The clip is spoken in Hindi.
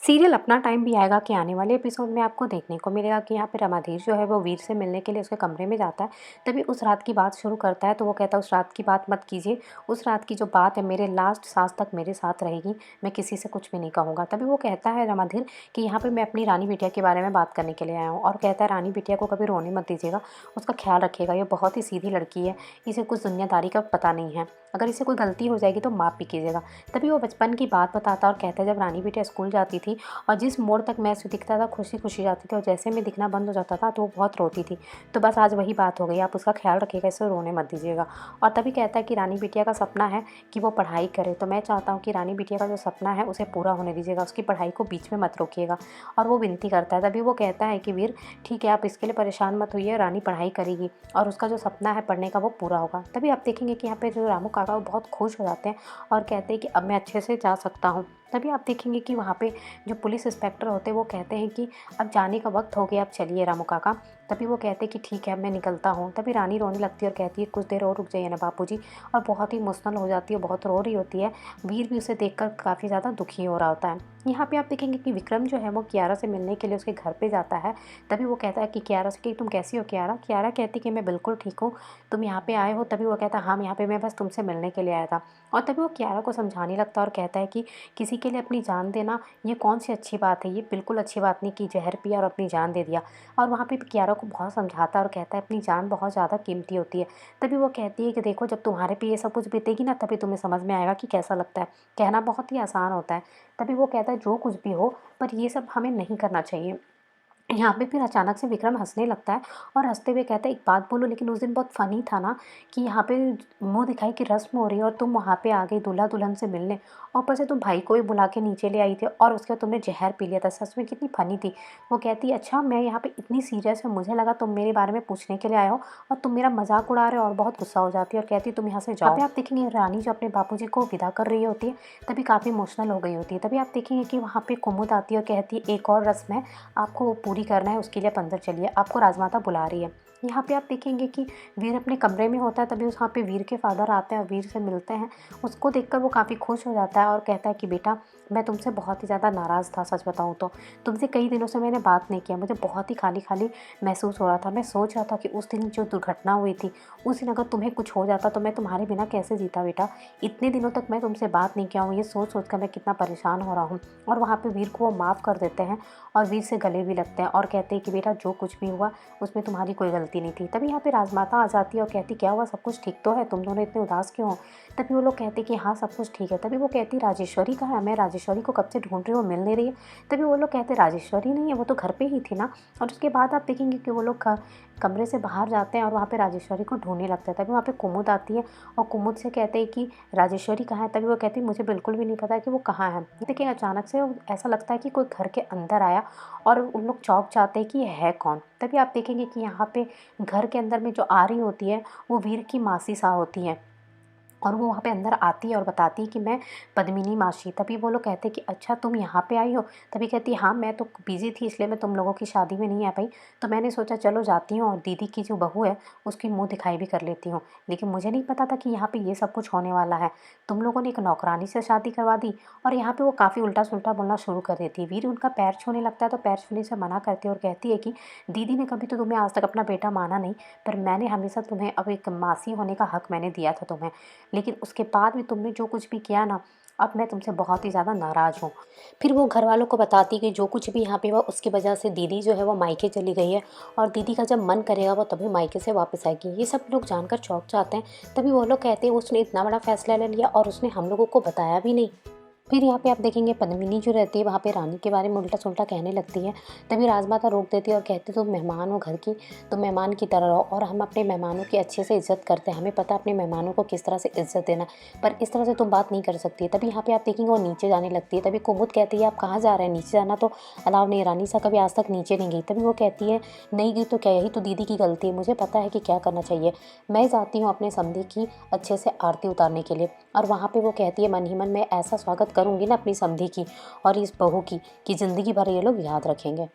सीरियल अपना टाइम भी आएगा कि आने वाले एपिसोड में आपको देखने को मिलेगा कि यहाँ पे रमाधीर जो है वो वीर से मिलने के लिए उसके कमरे में जाता है। तभी उस रात की बात शुरू करता है तो वो कहता है उस रात की बात मत कीजिए, उस रात की जो बात है मेरे लास्ट सांस तक मेरे साथ रहेगी, मैं किसी से कुछ भी नहीं कहूँगा। तभी वो कहता है रमाधीर कि यहाँ पर मैं अपनी रानी बिटिया के बारे में बात करने के लिए आया हूँ, और कहता है रानी बिटिया को कभी रोने मत दीजिएगा, उसका ख्याल रखिएगा, ये बहुत ही सीधी लड़की है, इसे कुछ दुनियादारी का पता नहीं है, अगर इसे कोई गलती हो जाएगी तो माफ़ भी कीजिएगा। तभी वो बचपन की बात बताता है और कहता है जब रानी बिटिया स्कूल जाती थी और जिस मोड़ तक मैं उसे दिखता था खुशी खुशी जाती थी, और जैसे मैं दिखना बंद हो जाता था तो वो बहुत रोती थी। तो बस आज वही बात हो गई, आप उसका ख्याल रखिएगा, इसे रोने मत दीजिएगा। और तभी कहता है कि रानी बिटिया का सपना है कि वो पढ़ाई करे, तो मैं चाहता हूँ कि रानी बिटिया का जो सपना है उसे पूरा होने दीजिएगा, उसकी पढ़ाई को बीच में मत रोकिएगा। और वो विनती करता है। तभी वो कहता है कि वीर ठीक है, आप इसके लिए परेशान मत होइए, रानी पढ़ाई करेगी और उसका जो सपना है पढ़ने का वो पूरा होगा। तभी आप देखेंगे कि यहाँ पे जो रामू काका वो बहुत खुश हो जाते हैं और कहते हैं कि अब मैं अच्छे से जा सकता हूँ। तभी आप देखेंगे कि वहाँ पे जो पुलिस इंस्पेक्टर होते हैं वो कहते हैं कि अब जाने का वक्त हो गया, अब चलिए रामू काका। तभी वो कहते हैं कि ठीक है, अब मैं निकलता हूँ। तभी रानी रोने लगती है और कहती है कुछ देर और रुक जाइए ना बापूजी, और बहुत ही इमोशनल हो जाती है, बहुत रो रही होती है। वीर भी उसे देखकर काफ़ी ज़्यादा दुखी हो रहा होता है। यहाँ पे आप देखेंगे कि विक्रम जो है वो कियारा से मिलने के लिए उसके घर पे जाता है। तभी वो कहता है कि कियारा से कि तुम कैसी हो कियारा। कियारा कहती कि मैं बिल्कुल ठीक हूँ, तुम यहाँ पे आए हो। तभी वो कहता है हाँ, यहाँ पे मैं बस तुमसे मिलने के लिए आया था। और तभी वो कियारा को समझाने लगता है और कहता है कि किसी के लिए अपनी जान देना ये कौन सी अच्छी बात है, ये बिल्कुल अच्छी बात नहीं कि जहर पिया और अपनी जान दे दिया। और वहाँ पे कियारा को बहुत समझाता है और कहता है अपनी जान बहुत ज़्यादा कीमती होती है। तभी वो कहती है कि देखो जब तुम्हारे पे ये सब कुछ बीतेगी ना तभी तुम्हें समझ में आएगा कि कैसा लगता है, कहना बहुत ही आसान होता है। तभी वो कहता है जो कुछ भी हो पर ये सब हमें नहीं करना चाहिए। यहाँ पे फिर अचानक से विक्रम हंसने लगता है और हंसते हुए कहता है एक बात बोलो, लेकिन उस दिन बहुत फ़नी था ना कि यहाँ पे मुँह दिखाई की रस्म हो रही है और तुम वहाँ पे आ गई दूल्हा दुल्हन से मिलने, और ऊपर से तुम भाई को भी बुला के नीचे ले आई थी और उसके बाद तुमने जहर पी लिया था, सच में कितनी फ़नी थी। वो कहती है अच्छा मैं यहाँ पे इतनी सीरियस है, मुझे लगा तुम मेरे बारे में पूछने के लिए आए हो और तुम मेरा मजाक उड़ा रहे हो, और बहुत गुस्सा हो जाती है और कहती है तुम यहाँ से जाओ। अभी आप देखेंगे रानी जो अपने बापूजी को विदा कर रही होती है तभी काफ़ी इमोशनल हो गई होती है। तभी आप देखेंगे कि वहाँ पे कुमुद आती है और कहती है एक और रस्म है, आपको वो पूरी करना है, उसके लिए आप अंदर चलिए, आपको राजमाता बुला रही है। यहाँ पे आप देखेंगे कि वीर अपने कमरे में होता है। तभी वहाँ पे वीर के फादर आते हैं और वीर से मिलते हैं। उसको देखकर वो काफ़ी खुश हो जाता है और कहता है कि बेटा मैं तुमसे बहुत ही ज़्यादा नाराज़ था, सच बताऊँ तो तुमसे कई दिनों से मैंने बात नहीं किया, मुझे बहुत ही खाली खाली महसूस हो रहा था। मैं सोच रहा था कि उस दिन जो दुर्घटना हुई थी उस दिन अगर तुम्हें कुछ हो जाता तो मैं तुम्हारे बिना कैसे जीता बेटा, इतने दिनों तक मैं तुमसे बात नहीं किया हूँ, ये सोच सोच कर मैं कितना परेशान हो रहा हूँ। और वहाँ पे वीर को वो माफ़ कर देते हैं और वीर से गले भी लगते हैं और कहते हैं कि बेटा जो कुछ भी हुआ उसमें तुम्हारी कोई गलती नहीं थी। तभी यहाँ पे राजमाता आ जाती है और कहती क्या हुआ, सब कुछ ठीक तो है, तुम दोनों इतने उदास क्यों हो। तभी वो लोग कहते कि हाँ सब कुछ ठीक है। तभी वो कहती राजेश्वरी कहाँ है, मैं राजेश्वरी को कब से ढूंढ रही हूँ, मिल नहीं रही है। तभी वो लोग कहते राजेश्वरी नहीं है, वो तो घर पे ही थी ना। और उसके बाद आप देखेंगे कि वो लोग कमरे से बाहर जाते हैं और वहाँ पे राजेश्वरी को ढूंढने लगता है। तभी वहाँ पे कुमुद आती है और कुमुद से कहते हैं कि राजेश्वरी कहाँ है। तभी वो कहती है मुझे बिल्कुल भी नहीं पता कि वो कहाँ है। देखिए अचानक से ऐसा लगता है कि कोई घर के अंदर आया और उन लोग चौंक जाते हैं कि ये है कौन। तभी आप देखेंगे कि यहाँ पे घर के अंदर में जो आ रही होती है वो वीर की मासी सा होती है, और वो वहाँ पे अंदर आती है और बताती है कि मैं पद्मिनी मासी। तभी वो लोग कहते हैं कि अच्छा तुम यहाँ पे आई हो। तभी कहती है हाँ मैं तो बिज़ी थी इसलिए मैं तुम लोगों की शादी में नहीं आ पाई, तो मैंने सोचा चलो जाती हूँ और दीदी की जो बहू है उसकी मुँह दिखाई भी कर लेती हूँ। लेकिन मुझे नहीं पता था कि यहाँ पे ये सब कुछ होने वाला है, तुम लोगों ने एक नौकरानी से शादी करवा दी। और यहाँ पे वो काफ़ी उल्टा सुल्टा बोलना शुरू कर देती है। वीर उनका पैर छूने लगता है तो पैर छूने से मना करती है और कहती है कि दीदी ने कभी तो तुम्हें आज तक अपना बेटा माना नहीं, पर मैंने हमेशा तुम्हें अब एक मासी होने का हक मैंने दिया था तुम्हें, लेकिन उसके बाद भी तुमने जो कुछ भी किया ना, अब मैं तुमसे बहुत ही ज़्यादा नाराज़ हूँ। फिर वो घर वालों को बताती कि जो कुछ भी यहाँ पे हुआ उसकी वजह से दीदी जो है वो मायके चली गई है, और दीदी का जब मन करेगा वो तभी मायके से वापस आएगी। ये सब लोग जानकर चौंक जाते हैं। तभी वो लोग कहते हैं उसने इतना बड़ा फैसला ले लिया और उसने हम लोगों को बताया भी नहीं। फिर यहाँ पे आप देखेंगे पद्मिनी जो रहती है वहाँ पे रानी के बारे में उल्टा सुल्टा कहने लगती है। तभी राजमाता रोक देती है और कहती है तुम मेहमान हो घर की, तो मेहमान की तरह रहो, और हम अपने मेहमानों की अच्छे से इज्जत करते हैं, हमें पता है अपने मेहमानों को किस तरह से इज्जत देना, पर इस तरह से तुम बात नहीं कर सकती। तभी यहाँ पे आप देखेंगे वो नीचे जाने लगती है। तभी कुमुद कहती है आप कहाँ जा रहे हैं, नीचे जाना तो अलाउ नहीं, रानी सा कभी आज तक नीचे नहीं गई। तभी वो कहती है नहीं गई तो क्या, यही तो दीदी की गलती है, मुझे पता है कि क्या करना चाहिए, मैं जाती हूँ अपने समधी की अच्छे से आरती उतारने के लिए। और वहाँ पे वो कहती है मन ही मन मैं ऐसा स्वागत करूँगी ना अपनी समधी की और इस बहू की कि ज़िंदगी भर ये लोग याद रखेंगे।